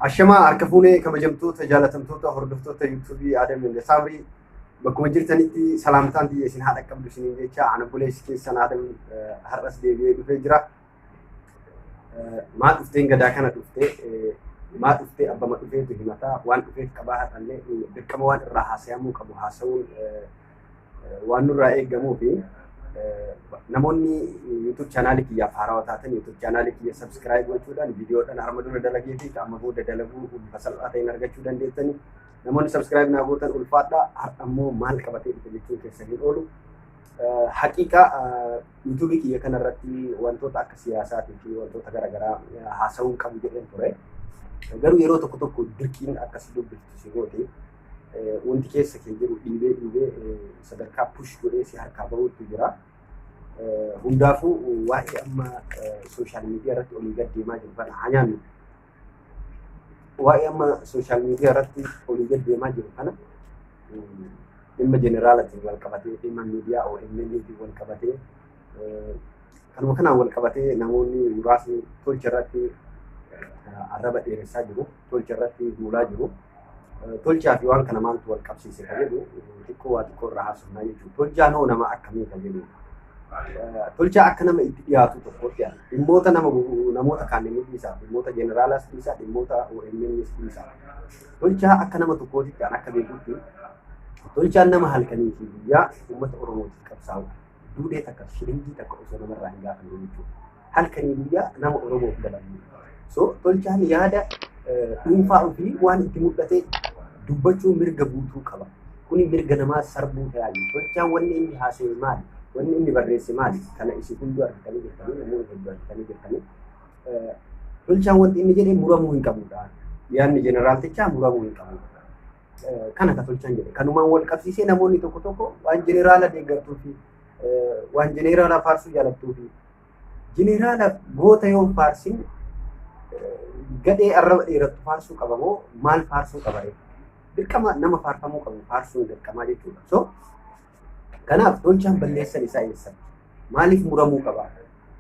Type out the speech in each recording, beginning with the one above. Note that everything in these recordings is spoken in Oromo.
Ashamaa harka fuunee kabajamtoota jaalatamtoota hordoftoota yuutuubii Adam Sabrii bakkuma jirtanitti salaamtaan biyya isin haadha qabdu isiniin jecha ana buleessi keessan Adam har'as deebi'ee dhufee jira. Maa dhufteen gadaa kana dhuftee maa dhuftee abbama dhufeetu himataa waan dhufeef qabaa har'allee dirqama waan irraa haasa'amuu qabu haasa'uun waan nurraa eegamuu fi namoonni YouTube channel kiyyaaf haarawaa taatan YouTube channel kiyya subscribe gochuudhaan viidiyoodhaan arma dura dalagee fi amma booda dalaguu salphaa ta'een argachuu dandeessanii namoonni subscribe naa gootan ulfaadhaa har'ammoo maal qabatee dhufe jechuun keessa hin oolu. Haqiiqa YouTube kiyya kanarratti wantoota akka siyaasaatii fi wantoota garaagaraa haasa'uun qabu jedheen ture. Garuu yeroo tokko tokko dirqiin akkas dubbiftu si goote wanti keessa kee jiru dhiibee sadarkaa push godhee si harkaa bahuutu jira. Hundaafuu waa'ee amma sooshaal miidiyaa irratti olii gad deemaa jiru kana hanyaannu. Waa'ee amma sooshaal miidiyaa irratti olii gad deemaa jiru kana dhimma jeneraalaatiin wal qabatee dhimma miidiyaa OMN'tiin wal qabatee kanuma kanaan wal qabatee namoonni muraasni tolcha irratti arraba dheeressaa jiru, tolcha irratti duulaa jiru. Tolchaa fi waan kana maaltu wal qabsiise ka jedhu xiqqoo waa xiqqoo irraa haasofnaa jechuudha. Tolchaan hoo nama akkamii ka jedhu. Tolchaa akka nama itti dhiyaatu tokkotti dhimmoota namoota kaannanii dhiisaa, dhimmoota jeneraalaas dhiisaa, dhimmoota OMNs dhiisaa. Tolchaa akka nama tokkootti akka beekutti tolchaan nama halkanii fi guyyaa uummata Oromootiif qabsaa'u. Duudhee takka shilingii takka osoo namarraa hin gaafanne jechuudha. Halkanii guyyaa nama Oromoof dalagu. So tolchaan yaada dhuunfaa ofii waan itti mul'ate dubbachuu mirga guutuu qaba. Kuni mirga namaa sarbuu ta'anii. Tolchaan wanni inni haasa'e maali? Wanni inni barreesse maali? Kana isin hunduu argitanii jirtanii, namoonni hedduu argitanii jirtanii. Tolchaan wanti inni jedhee muramuu hin qabudha. Yaadni jeneraaltichaa muramuu hin qabudha. Kana ka tolchaan jedhe. Kanumaan wal qabsiisee namoonni tokko tokko waan jeneraala deeggartuu fi waan jeneraala faarsuu jaalattuu fi jeneraala goota yoo faarsin gadhee arraba dheerattu faarsuu qaba moo maal faarsuu qaba? Dirqama nama faarfamuu qabu faarsuun dirqamaa jechuudha. So kanaaf tolchaan balleessan isaa eessan? Maaliif muramuu qaba?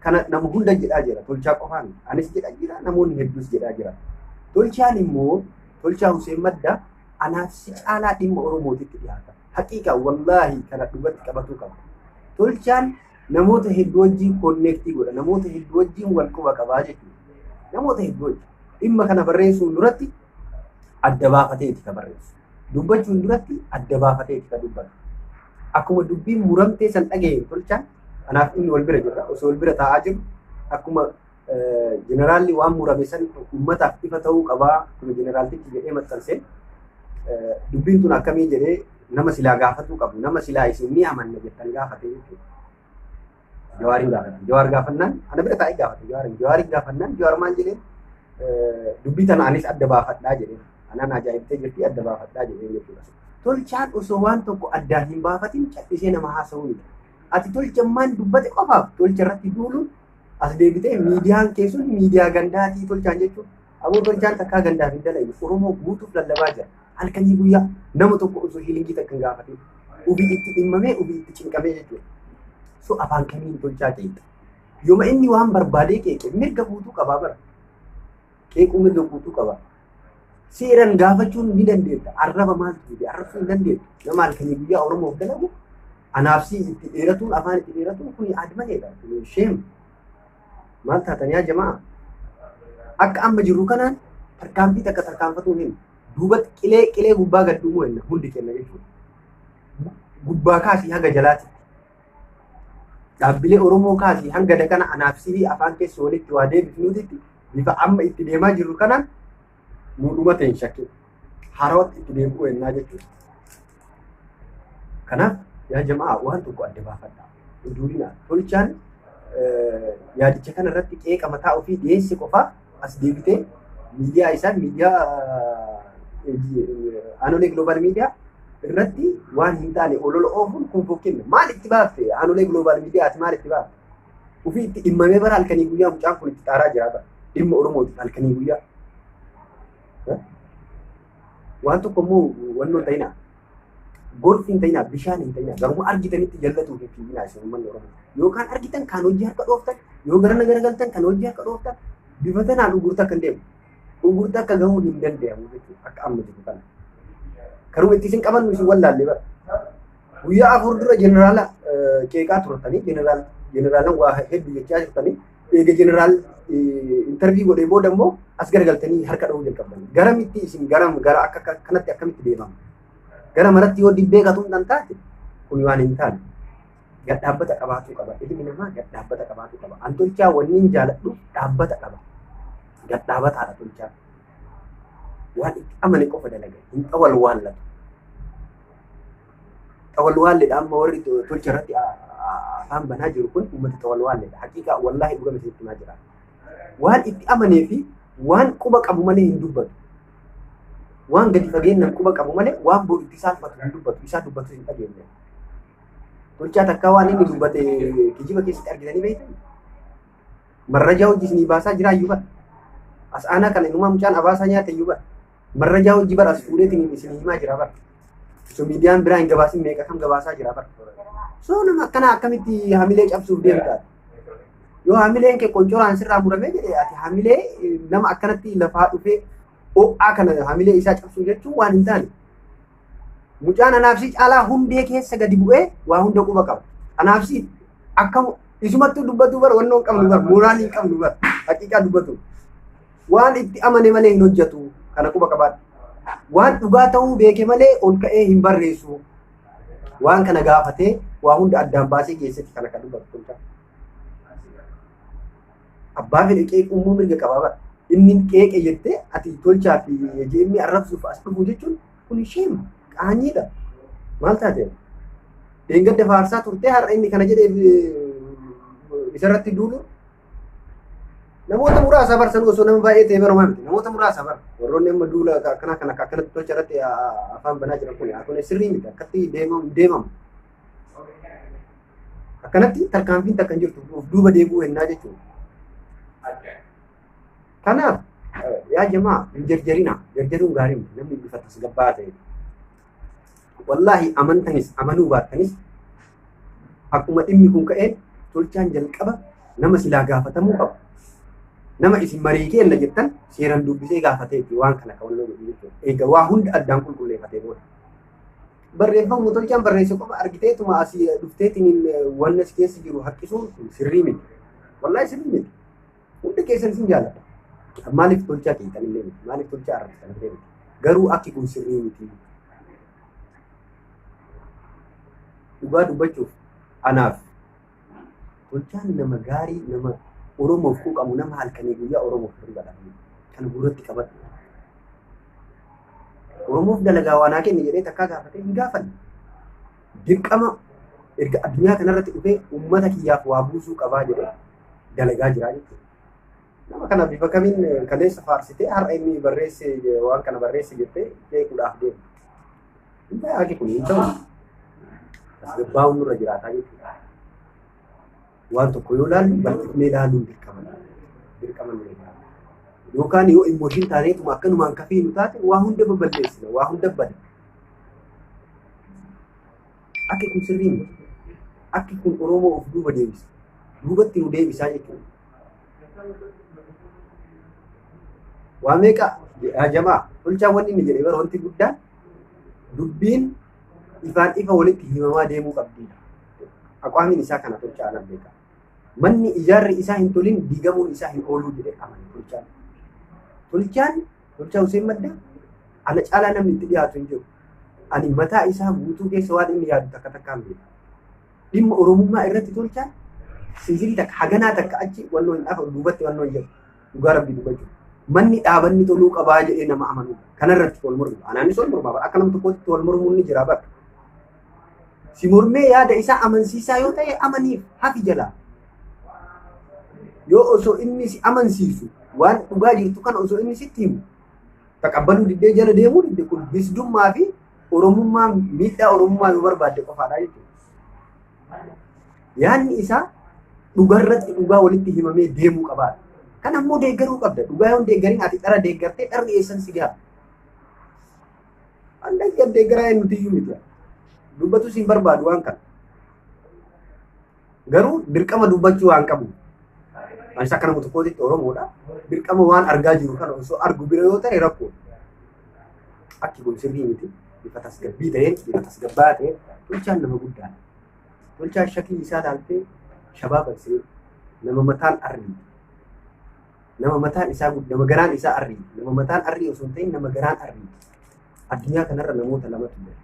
Kana nama hunda jedhaa jira. Tolchaa qofaan anis jedhaa jira, namoonni hedduus jedhaa jira. Tolchaan immoo tolchaa Hussein Madda anaaf si caalaa dhimma Oromootitti dhiyaata. Haqiiqa wallaahi kana dhugatti qabatuu qaba. Tolchaan namoota hedduu wajjin konneektii godha, namoota hedduu wajjin wal quba qabaa jechuudha. Namoota hedduu wajjin dhimma kana barreessuun duratti adda baafateeti ka barreessu. Dubbachuun duratti adda baafateeti ka dubbatu. Akkuma dubbiin muramtee san dhaga'e tolchaan kanaaf inni wal bira jira. Osoo wal bira taa'aa jiru akkuma jeneraalli waan murame san uummataaf ifa ta'uu qabaa akkuma jeneraaltichi jedhee maxxansee dubbiin tun akkamii jedhee nama silaa gaafatuu qabu. Nama silaa isin ni amanna jettan gaafate jechuudha. Jawaariin gaafate. Jawaar gaafannaan ana bira taa'ee gaafate Jawaariin. Jawaariin gaafannaan Jawaar maal jedhee dubbii tana anis adda baafadhaa jedhee. Anaan ajaa'ibtee jirti adda baafadhaa jedhee jechuudha. Tolchaan osoo waan tokko addaan hin baafatin callisee nama haasa'uu miti. Ati tolchammaan dubbate qofaaf tolcha irratti duuluun as deebitee miidiyaan keessuun miidiyaa gandaatii tolchaan jechuudha. Ammoo tolchaan takkaa gandaaf hin dalagu. Oromoo guutuuf lallabaa jira. Halkanii guyyaa nama tokko osoo shilingii takka hin gaafatin ubii itti dhimmamee ubii itti cinqamee jechuudha. So afaan kamiin tolchaa keessa. Yooma inni waan barbaadee qeeqe mirga guutuu qabaa bara. Qeequu mirga guutuu qabaa. Seeraan gaafachuun ni dandeetta. Arraba maaltu fide? Arrabsuu hin dandeettu. Nama halkanii guyyaa Oromoof dalagu anaafsii itti dheeratuun afaan itti dheeratuun kun admaleedha. Sheem maal taatanii haa jamaa? Akka amma jirru kanaan tarkaanfii takka tarkaanfatuun hin duubatti qilee gubbaa gad dhumuu hin hundi kenna jechuudha. Gubbaa kaasii haga jalaati. Dhaabbilee Oromoo kaasii hanga dakana anaafsii afaan keessa walitti waa deebifnuutitti bifa amma itti deemaa jirru kanaan nuudhuma ta'e hin shakke. Harawatti itti deebi'uu ennaa jechuudha. Kanaaf yaa jamaa waan tokko adda baafadhaa. Duudina tolchaan yaadicha kana irratti qeeqa mataa ofii dhiyeesse qofaa as deebitee miidiyaa isaan miidiyaa Anolee Global Miidiyaa irratti waan hin taane olola oofuun kun fokkinna. Maal itti baafte? Anolee Global Miidiyaa ati maal itti baafte? Ufii itti dhimmamee bara halkanii guyyaa mucaan kun itti xaaraa jira bara. Dhimma Oromootiif halkanii guyyaa. Waan tokko immoo wannoo hin ta'inaa. Gorfi hin ta'inaa, bishaan hin ta'inaa. Garuu argitanitti jallatuuf hin fiiginaa isin uummanni Oromoo. Yookaan argitan kan hojii harka dhooftan, yoo garana garagaltan kan hojii harka dhooftan bifa tanaan gurgurtaa kan deemu. gurgurtaa akka gahuu hin danda'amu jechuudha akka amma jiru kana. Karuma itti isin qaban isin wallaalle bara. Guyyaa afur dura jeneraala qeeqaa turtanii jeneraalaan waa hedduu jechaa jirtanii eega jeneraal intervii godhee booda immoo as garagaltanii harka dha'uu jalqabdanii. Garamitti isin gara akka kanatti akkamitti deemama? Gara maratti yoo dibbee gatuun dhan taate kun waan hin taane. Gad dhaabbata qabaachuu qaba. Ilmi namaa gad dhaabbata qabaachuu qaba. An tolchaa wanni hin jaaladhu dhaabbata qaba. Gad dhaabbataadha tolchaa. Waan itti amane qofa dalaga. Hin xawal waallatu. Xawal waalleedha amma warri tolcha irratti afaan banaa jiru kun uummata xawal waalleedha. Haqiiqaa wallaahi dhuga miti itti jira. Waan itti amanee fi waan quba qabu malee hin dubbatu. Waan gadi fageenyaan quba qabu malee waan boru itti saalfatu hin dubbatu. Isaa dubbatu hin dhageenye. Tolchaa takka waan inni dubbate kijiba keessatti argitanii beektan. Marrajaa hojii isinii baasaa jira iyyuu bara. As aanaa kana inumaa mucaan abaasaa nyaata iyyuu bara. Marrajaa hojii bara as fuudheetiin isinii himaa jira bara. So miidiyaan biraa hin gabaasin meeqa kam gabaasaa jira bara. So nama akkana akkamitti hamilee cabsuuf deemtaa? Yoo hamileen kee qoncoraan sirraa muramee jedhee ati hamilee nama akkanatti lafaa dhufee ho'aa kana hamilee isaa cabsuu jechuun waan hin taane. Mucaan anaafsii caalaa hundee keessa gadi bu'ee waa hunda quba qaba. Anaafsii akkam isumatti dubbatu bara wannoo hin qabnu bara mooraalii hin qabnu bara haqiiqaa dubbatu. Waan itti amane malee hin hojjetu kana quba qabaadha. Waan dhugaa ta'uu beeke malee ol ka'ee hin barreessu. Waan kana gaafatee waa hunda addaan baasee keessatti kana kan dubbatu tolcha. Abbaa fedhe qeeqummoo mirga qabaa bara. Inni qeeqe jettee ati tolchaa fi jeemii arrabsuuf as dhufu jechuun kun isheema. Qaanyiidha. Maal taatee? Deengadda faarsaa turtee har'a inni kana jedhee isarratti duulu. Namoota muraasa barsan osoo nama baay'ee ta'e barumaa miti. Namoota muraasa bar. Warroonni amma duula akkanatti tolcha irratti afaan banaa jiran kun sirrii miti. Akkatti deemamu. Akkanatti tarkaanfiin takka hin jirtu of duuba deebi'uu hennaa jechuudha. Kanaaf yaa jamaa hin jarjarina. Jarjaruun gaarii miti. Namni bifa tasgabbaa ta'e. Wallahi amantanis amanuu baattanis akkuma dhimmi kun ka'een tolchaan jalqaba nama silaa gaafatamuu qaba. Nama isin marii kenna jettan seeraan dubbisee gaafateetti waan kana kawalloo godhu jechuudha. Egaa waa hunda addaan qulqulleeffatee booda. Barreeffamni tolchaan barreesse qofa argiteetuma asii dhufteetiin wanna si keessa jiru haqqisuun sirrii miti. Wallahi sirrii miti. Hunda keessan sin jaalladha. Maaliif tolchaa keessan illee miti? Maaliif tolchaa arrabsan illee miti? Garuu akki kun sirrii miti. Dhugaa dubbachuuf anaaf tolchaan nama gaarii nama Oromoof quuqamu nama halkanii guyyaa Oromoof hirbaadhaaf kan gurratti qabatu. Oromoof dalagaa waanaa kenna jedhee takkaa gaafatee hin gaafanne. Dirqama erga addunyaa kanarratti dhufee uummata kiyyaaf waa buusuu qabaa jedhee dalagaa jiraa jechuudha. Nama kana bifa kamiin kaleessa faarsitee har'a inni barreesse waan kana barreesse jettee beekuudhaaf deemu. Hin taa'aa kun hin ta'u. Tasgabbaa'uun nurra jiraataa jechuudha. Waan tokko yoo laallu bal'ifnee laaluun dirqama nurra jiraata. Yookaan yoo immooshin taaneetuma akkanumaan kafii nu taate waa hunda baballeessina, waa hunda bada. Akki kun sirriin akki kun Oromoo of duuba deebisa. Duubatti nu deebisaa jechuudha. Waa meeqa jamaa tolchaan wanni inni jedhee bara wanti guddaan dubbiin ifaan ifa walitti himamaa deemuu qabdiidha. Aqwaamiin isaa kana tolchaa anan beeka. Manni ijaarri isaa hin tolin diigamuun isaa hin ooluu jedhee amane tolchaan. Tolchaa Hussein Madda ana caalaa namni itti dhiyaatu hin jiru. Ani mataa isaa guutuu keessa waan inni yaadu takka takkaan beeka. Dhimma Oromummaa irratti tolchaan sinsirii takka haganaa takka achi wannoo hin dhafa duubatti wannoo hin jiru. Dhugaa rabbii dubbachuu. Manni dhaabanni toluu qabaa jedhee nama amanuu. Kanarratti wal mormu. Anaanis wal mormaa akka nama tokkotti wal mormuun ni jira bakka. Si mormee yaada isaa amansiisaa yoo ta'e amaniif hafi jalaa. Yoo osoo inni si amansiisu waan dhugaa jirtu kana osoo inni sitti himu taqabbaluu diddee jala deemuu didde kun bisdummaa fi Oromummaa miidhaa Oromummaa yoo barbaadde qofaadha jechuudha. Yaanni isaa dhugaarratti dhugaa walitti himamee deemuu qabaadha. Kan ammoo deeggaruu qabda. Dhugaa yoo deeggariin ati dhara deeggartee dharri eessan si gaha. An deeggaraa hin nuti iyyuu miti. Dubbatu siin barbaadu waan kana. Garuu dirqama dubbachuu waan qabu. Ani isa kana tokkotti Oromoodha. Dirqama waan argaa jiru kana osoo argu bira yoo ta'e rakkoo. Akki kun sirrii miti. Bifa tasgabbii ta'een, bifa tasgabbaa ta'een tolchaan nama guddaadha. Tolchaan shakii isaa ilaaltee shabaabaksee nama mataan arrii. Nama mataan isaa nama garaan isaa arrii. Nama mataan arrii osoo hin ta'in nama garaan arrii. Addunyaa kanarra namoota lamatu jira.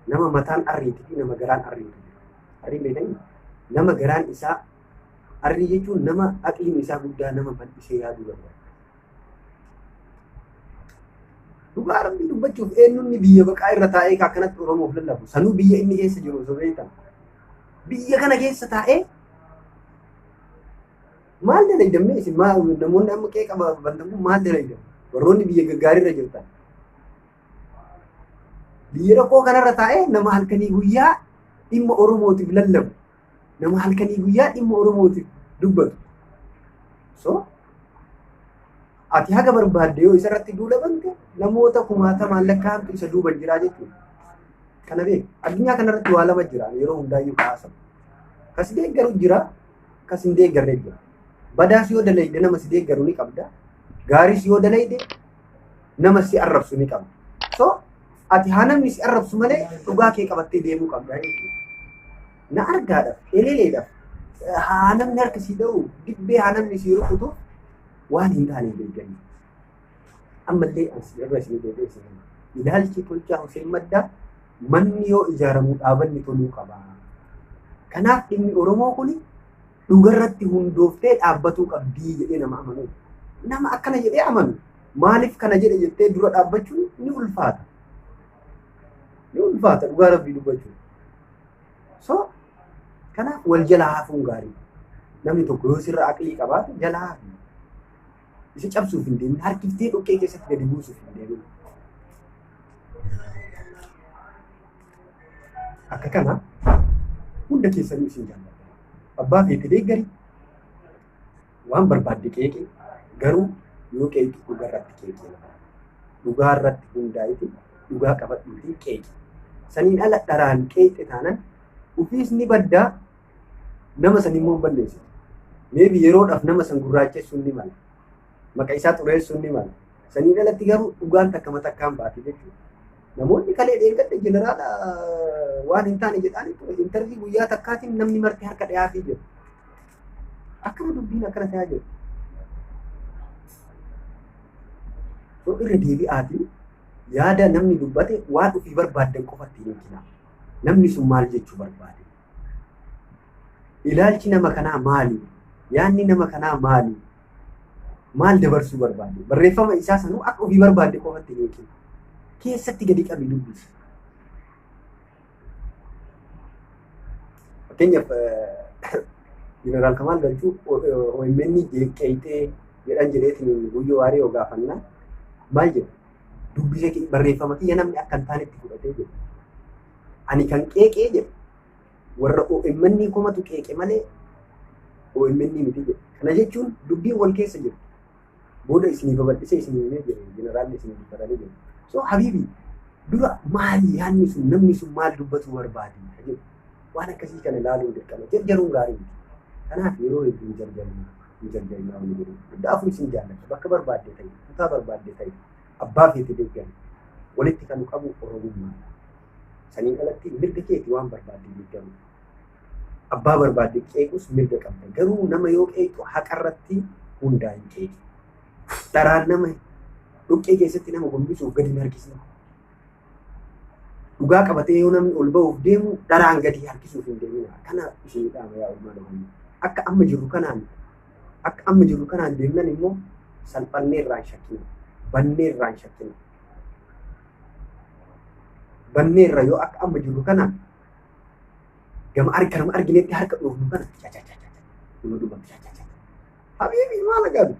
Nama mataan arriitii fi nama garaan arriitu jira. Arriin beekanii nama garaan isaa arrii jechuun nama aqliin isaa guddaa nama bal'isee yaaduu barbaada. Dhugaa rabbii dubbachuuf eenyuun biyya baqaa irra taa'ee akkanatti Oromoof lallabu. Sanuu biyya inni keessa jiru osoo beektan. Biyya kana keessa taa'ee maal dalagdammee isin namoonni amma qeeqa bantamu maal dalagdamu? Warroonni biyya gaggaarii irra jirtan. Biyya rakkoo kanarra taa'ee nama halkanii guyyaa dhimma Oromootiif lallabu. Nama halkanii guyyaa dhimma Oromootiif dubbatu. So ati haga barbaadde yoo isarratti duula bante namoota kumaatamaan lakkaa'amtu isa duuban jiraa jechuudha. Kana beeku addunyaa kanarratti waa lama jira yeroo hundaayyuu kaasamu. Kas deeggaru jira, kas hin deeggarre jira. Badaas yoo dalayde nama si deeggaru ni qabda. Gaariis yoo dalayde nama si arrabsu ni qabda. So ati haa namni si arrabsu malee dhugaa kee qabattee deemuu qabda jechuudha. Na argaadhaaf, eleeleedhaaf, haa namni harka si dha'u, dibbee haa namni si rukutu waan hin taane deeggarni. Ammallee asii irra isin deebi'ee ilaalchi tolchaa Hussein Maddaa manni yoo ijaaramu dhaabanni toluu qaba. Kanaaf dhimmi Oromoo kun dhugarratti hundooftee dhaabbatuu qabdii jedhee nama amanu. Nama akkana jedhee amanu maaliif kana jedhe jettee dura dhaabbachuun ni ulfaata. Ni ulfaata dhugaa rabbii dubbachuun. So kanaaf wal jalaa hafuun gaarii. Namni tokko yoo sirra aqlii qabaate jalaa hafu. Isa cabsuuf hin deemin harkiftee dhoqqee keessatti gadi buusuuf hin deemin. Akka kana hunda keessanii isin jaallata. Abbaa feete deeggari waan barbaadde qeeqe garuu yoo qeeqe dhugaarratti qeeqe. Dhugaarratti hundaa'iti dhugaa qabadhuutii qeeqe. Saniin ala dharaan qeeqe taanan ufiis ni baddaa nama san immoo hin balleessitu. Meebi yeroodhaaf nama san gurraachessuun ni mala. Maqaa isaa xureessuun ni mala. Saniin alatti garuu dhugaan takka matakkaan baate jechuudha. Namoonni kalee deeggadde jeneraala waan hin taane jedhaan intarvii guyyaa takkaatiin namni marti harka dhiyaafii jiru. Akkana dubbiin akkana ta'aa jiru. So irra deebi'aatii yaada namni dubbate waan ofii barbaaddan qofatti hin kennaa. Namni sun maal jechuu barbaade? Ilaalchi nama kanaa maali? Yaanni nama kanaa maali? Maal dabarsuu barbaade? Barreeffama isaa sanuu akka ofii barbaadde qofatti hin kennaa. Keessatti gadi qabi dubbisi. Fakkeenyaaf Jeneraal Kamaal Galchuu OMN qeeyxee jedhan jedheetiin guyyoo waarii yoo gaafannaa maal jedhu? Dubbise barreeffama kiyya namni akka hin taanetti fudhatee jedhu. Ani kan qeeqee jedhu warra OMN komatu qeeqe malee OMN miti jedhu. Kana jechuun dubbiin wal keessa jiru. Booda isinii babal'isee isinii himee jedhu Jeneraalli isinii dubbatanii jedhu. So habibi dura maali yaanni sun namni sun maal dubbatu barbaade jedhu waan akkasii kana ilaaluun dirqama jarjaruun gaarii miti. Kanaaf yeroo hedduu hin jarjarinaa wani jedhu hundaafuu isin jaallata bakka barbaadde ta'e kutaa barbaadde ta'e abbaa feete deeggani walitti kan qabu Oromummaa. Saniin alatti mirga keeti waan barbaadde deeggamu. Abbaa barbaadde qeequs mirga qabda garuu nama yoo qeequ haqarratti hundaa hin qeeqi. Dharaan nama dhoqqee keessatti nama gombisuuf gadi hin harkisne. Dhugaa qabatee yoo namni ol ba'uuf deemu dharaan gadi harkisuuf hin deemina. Kana isinidhaama yaa ulmaa dhufanii. Akka amma jirru kanaan deemnan immoo salphannee irraan shakkina. Bannee irraan shakkina. Bannee irra yoo akka amma jirru kanaan gama arginetti harka dhoofnu kana nama dhubatu. Habiibii maal agaadu?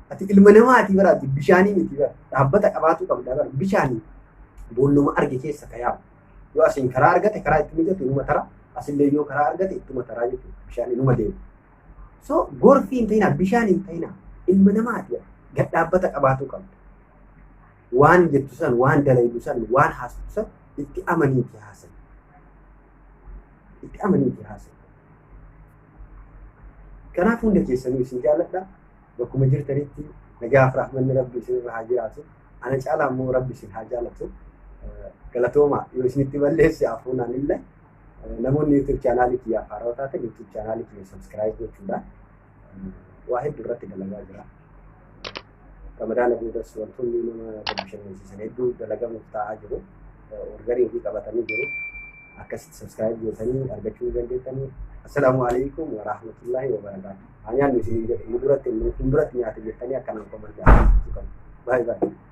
Ati ilma namaati baraati bishaanii miti bara dhaabbata qabaatu qabda bara bishaanii boolluma arge keessa kayaa'u yoo asiin karaa argate karaa itti mijatu numa tara asillee yoo karaa argate ittuma taraa jechuudha bishaanii numa deemu. So gorfii hin ta'inaa bishaan hin ta'inaa ilma namaati gad dhaabbata qabaatu qabda. Waan jettu san waan dalaydu san waan haasawu san itti amaniiti haasawu. Itti amaniiti haasawu. Kanaaf hunda keessanuu isin jaalladha. Bakkuma jirtanitti nagaaf rahmanni Rabbi isin irra haa jiraatu. Ana caalaa immoo Rabbi isin haa jaalatu. Galatooma yoo isinitti balleesse afuunaan illee namoonni YouTube chaanaalii kiyyaaf haaraa taatan YouTube chaanaalii kiyya subscribe gochuudhaan waa hedduu irratti dalagaa jira. Ramadaan abuudas wantoonni nama bashannansiisan hedduu dalagamuuf ta'aa jiru. Orgarii fi qabatanii jiru. Akkasitti subscribe gootanii argachuu dandeettanii. Assalamu alaikum wa rahmatullahi wa barakatuh. Hanya nusi mudurat nyaata jettanii akkanaan komandaa. Bye bye.